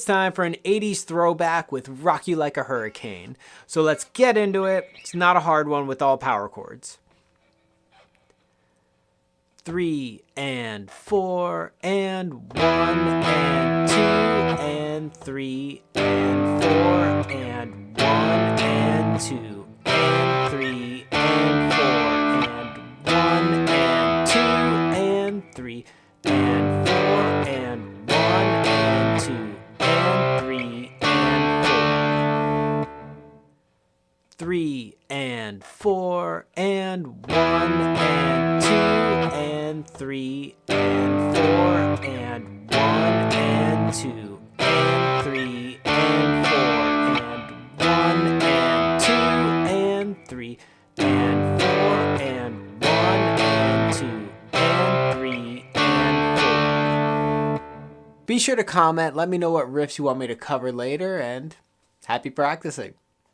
it's time for an 80s throwback with Rock You Like a Hurricane. So let's get into it. It's not a hard one with all power chords. 3 and 4 and 1 and 2 and 3 and 4 and 1 and 2 and 3 and 4 and 1 and 2 and 3 and 4 and 1 and 2 and 3 and 4. 3 and 4 and 1 and 2 and 3 and 4 and 1 and 2 and 3 and 4 and 1 and 2 and 3 and 4 and 1 and 2 and 3 and 4. Be sure to comment, let me know what riffs you want me to cover later, and happy practicing.